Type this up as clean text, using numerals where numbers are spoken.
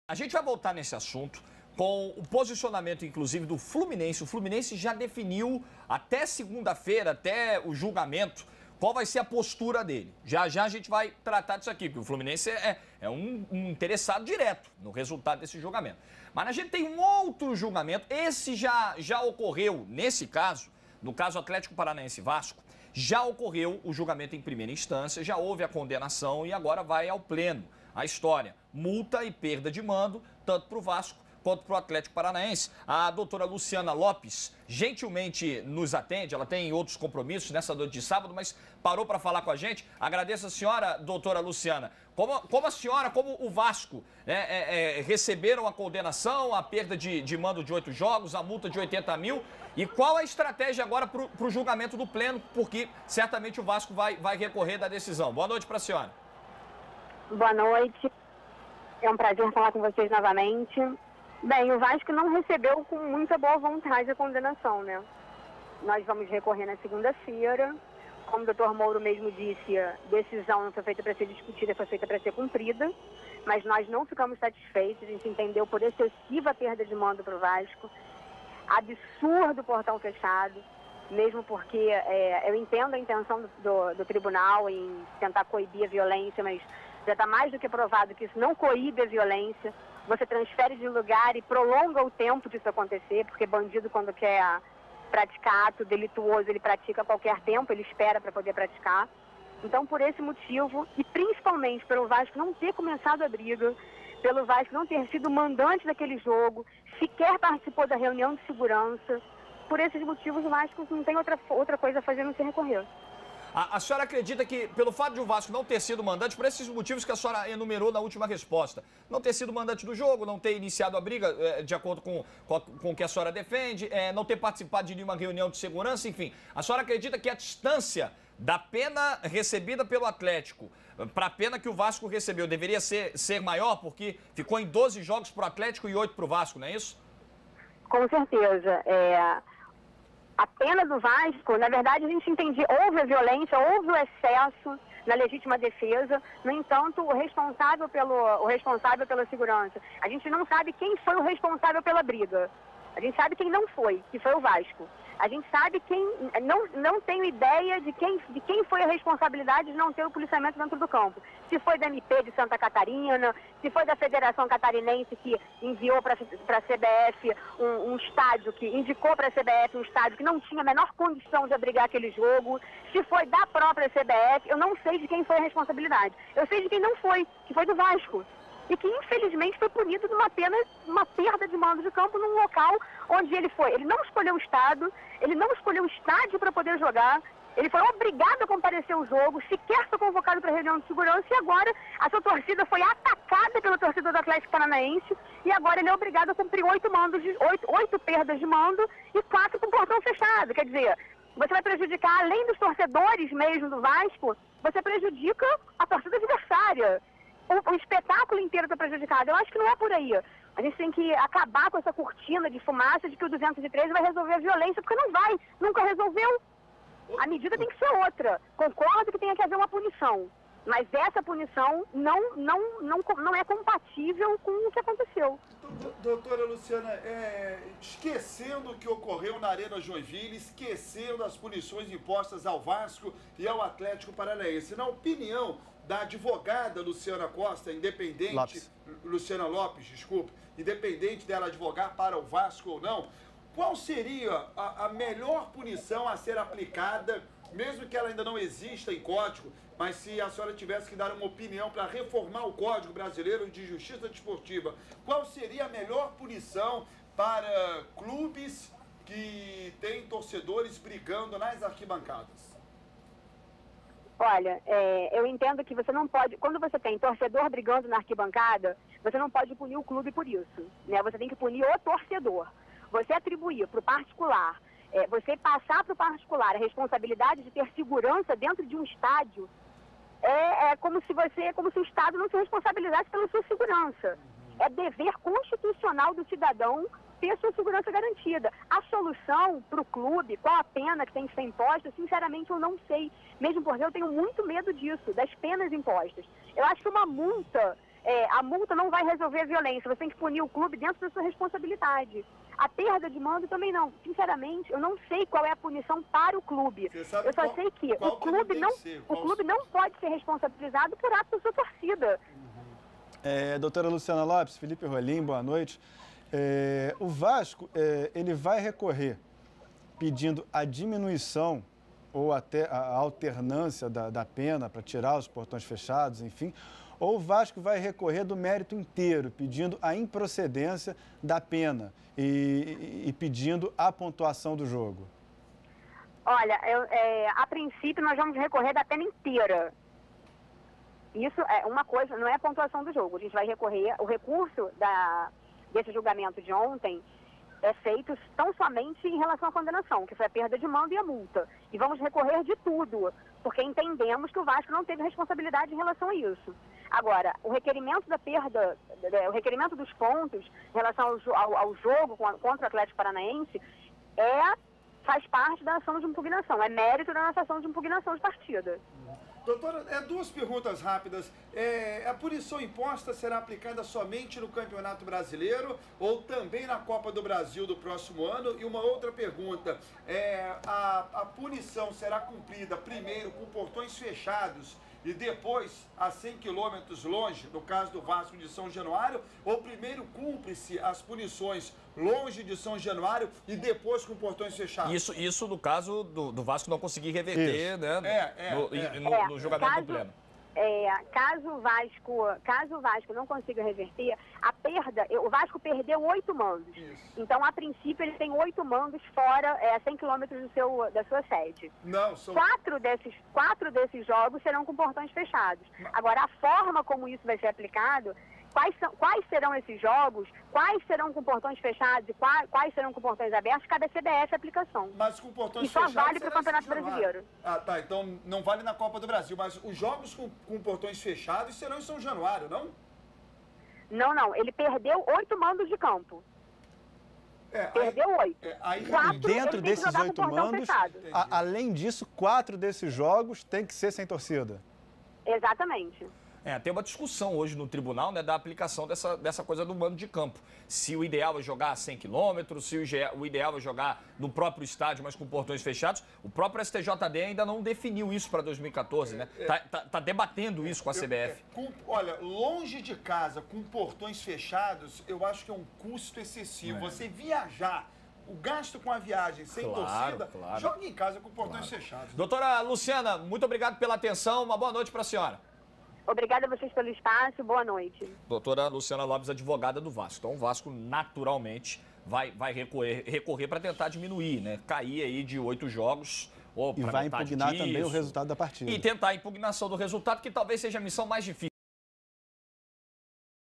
A gente vai voltar nesse assunto com o posicionamento, inclusive, do Fluminense. O Fluminense já definiu até segunda-feira, até o julgamento, qual vai ser a postura dele. Já já a gente vai tratar disso aqui, porque o Fluminense é um interessado direto no resultado desse julgamento. Mas a gente tem um outro julgamento, esse já ocorreu nesse caso, no caso Atlético Paranaense e Vasco, já ocorreu o julgamento em primeira instância, já houve a condenação e agora vai ao pleno a história. Multa e perda de mando, tanto para o Vasco quanto para o Atlético Paranaense. A doutora Luciana Lopes gentilmente nos atende, ela tem outros compromissos nessa noite de sábado, mas parou para falar com a gente. Agradeço a senhora, doutora Luciana. Como a senhora, como o Vasco receberam a condenação, a perda de mando de 8 jogos, a multa de 80 mil, e qual a estratégia agora para o julgamento do pleno, porque certamente o Vasco vai recorrer da decisão. Boa noite para a senhora. Boa noite. É um prazer falar com vocês novamente. Bem, o Vasco não recebeu com muita boa vontade a condenação, né? Nós vamos recorrer na segunda-feira. Como o doutor Mouro mesmo disse, a decisão não foi feita para ser discutida, foi feita para ser cumprida. Mas nós não ficamos satisfeitos, a gente entendeu por excessiva perda de mando para o Vasco. Absurdo portão fechado, mesmo porque eu entendo a intenção do tribunal em tentar coibir a violência, mas já está mais do que provado que isso não coíbe a violência. Você transfere de lugar e prolonga o tempo disso acontecer, porque bandido, quando quer praticar ato delituoso, ele pratica a qualquer tempo, ele espera para poder praticar. Então, por esse motivo, e principalmente pelo Vasco não ter começado a briga, pelo Vasco não ter sido mandante daquele jogo, sequer participou da reunião de segurança, por esses motivos o Vasco não tem outra coisa a fazer a não ser recorrer. A senhora acredita que, pelo fato de o Vasco não ter sido mandante, por esses motivos que a senhora enumerou na última resposta, não ter sido mandante do jogo, não ter iniciado a briga de acordo com o que a senhora defende, não ter participado de nenhuma reunião de segurança, enfim, a senhora acredita que a distância da pena recebida pelo Atlético para a pena que o Vasco recebeu deveria ser maior, porque ficou em 12 jogos para o Atlético e 8 para o Vasco, não é isso? Com certeza. A pena do Vasco, na verdade, a gente entendia, houve a violência, houve o excesso na legítima defesa, no entanto, o responsável pela segurança, a gente não sabe quem foi o responsável pela briga. A gente sabe quem não foi, que foi o Vasco. A gente sabe quem, não tenho ideia de quem foi a responsabilidade de não ter o policiamento dentro do campo. Se foi da MP de Santa Catarina, se foi da Federação Catarinense que enviou para a CBF um estádio, que indicou para a CBF um estádio que não tinha a menor condição de abrigar aquele jogo, se foi da própria CBF, eu não sei de quem foi a responsabilidade. Eu sei de quem não foi, que foi do Vasco. E que, infelizmente, foi punido de uma perda de mando de campo num local onde ele foi. Ele não escolheu o estado, ele não escolheu o estádio para poder jogar, ele foi obrigado a comparecer ao jogo, sequer foi convocado para a reunião de segurança, e agora a sua torcida foi atacada pela torcida do Atlético Paranaense, e agora ele é obrigado a cumprir 8 perdas de mando e 4 com portão fechado. Quer dizer, você vai prejudicar, além dos torcedores mesmo do Vasco, você prejudica a torcida adversária. O espetáculo inteiro está prejudicado. Eu acho que não é por aí. A gente tem que acabar com essa cortina de fumaça de que o 213 vai resolver a violência, porque não vai, nunca resolveu. A medida tem que ser outra. Concordo que tem que haver uma punição, mas essa punição não é compatível com o que aconteceu. Doutora Luciana, esquecendo o que ocorreu na Arena Joinville, esquecendo as punições impostas ao Vasco e ao Atlético Paranaense, na opinião da advogada Luciana Costa, Luciana Lopes, desculpa, independente dela advogar para o Vasco ou não, qual seria a melhor punição a ser aplicada, mesmo que ela ainda não exista em código, mas se a senhora tivesse que dar uma opinião para reformar o Código Brasileiro de Justiça Desportiva, qual seria a melhor punição para clubes que têm torcedores brigando nas arquibancadas? Olha, eu entendo que você não pode, quando você tem torcedor brigando na arquibancada, você não pode punir o clube por isso, né? Você tem que punir o torcedor. Você atribuir para o particular, você passar para o particular a responsabilidade de ter segurança dentro de um estádio, como se o Estado não se responsabilizasse pela sua segurança. É dever constitucional do cidadão ter sua segurança garantida. A solução para o clube, qual a pena que tem que ser imposta, sinceramente eu não sei. Mesmo porque eu tenho muito medo disso, das penas impostas. Eu acho que uma multa a multa não vai resolver a violência, você tem que punir o clube dentro da sua responsabilidade. A perda de mando também não. Sinceramente, eu não sei qual é a punição para o clube. Eu só sei que o clube não pode ser responsabilizado por ato da sua torcida. Doutora Luciana Lopes, Felipe Rolim, boa noite. O Vasco, ele vai recorrer pedindo a diminuição ou até a alternância da pena para tirar os portões fechados, enfim, ou o Vasco vai recorrer do mérito inteiro, pedindo a improcedência da pena e pedindo a pontuação do jogo? Olha, a princípio nós vamos recorrer da pena inteira. Isso é uma coisa, não é a pontuação do jogo. A gente vai recorrer, o recurso desse julgamento de ontem é feito tão somente em relação à condenação, que foi a perda de mando e a multa. E vamos recorrer de tudo, porque entendemos que o Vasco não teve responsabilidade em relação a isso. Agora, o requerimento da perda, o requerimento dos pontos em relação ao jogo contra o Atlético Paranaense faz parte da ação de impugnação, é mérito da nossa ação de impugnação de partida. Doutora, duas perguntas rápidas. A punição imposta será aplicada somente no Campeonato Brasileiro ou também na Copa do Brasil do próximo ano? E uma outra pergunta, a punição será cumprida primeiro com portões fechados e depois a 100 quilômetros longe, no caso do Vasco de São Januário, ou primeiro cumpre-se as punições longe de São Januário e depois com portões fechados? Isso no caso do Vasco não conseguir reverter, no julgamento do pleno. Caso o Vasco não consiga reverter, o Vasco perdeu 8 mandos. Isso. Então, a princípio, ele tem 8 mandos fora 100 quilômetros da sua sede. Não, são... 4 desses jogos serão com portões fechados. Agora, a forma como isso vai ser aplicado, quais serão esses jogos, quais serão com portões fechados e quais serão com portões abertos, cada CBF aplicação. Mas com portões fechados. E só vale para o Campeonato Brasileiro. Tá. Então não vale na Copa do Brasil. Mas os jogos com portões fechados serão em São Januário, não? Não. Ele perdeu 8 mandos de campo. Perdeu 8. Dentro desses 8 mandos, além disso, 4 desses jogos têm que ser sem torcida. Exatamente. Tem uma discussão hoje no tribunal, né, da aplicação dessa coisa do mando de campo. Se o ideal é jogar a 100 quilômetros, se o ideal é jogar no próprio estádio, mas com portões fechados. O próprio STJD ainda não definiu isso para 2014, né? Tá debatendo isso com a CBF. Olha, longe de casa, com portões fechados, eu acho que é um custo excessivo. Você viajar, o gasto com a viagem sem torcida, joga em casa com portões fechados. Doutora Luciana, muito obrigado pela atenção. Uma boa noite para a senhora. Obrigada a vocês pelo espaço, boa noite. Doutora Luciana Lopes, advogada do Vasco. Então o Vasco naturalmente vai recorrer para tentar diminuir, né? Cair aí de 8 jogos. E vai impugnar também o resultado da partida. E tentar a impugnação do resultado, que talvez seja a missão mais difícil.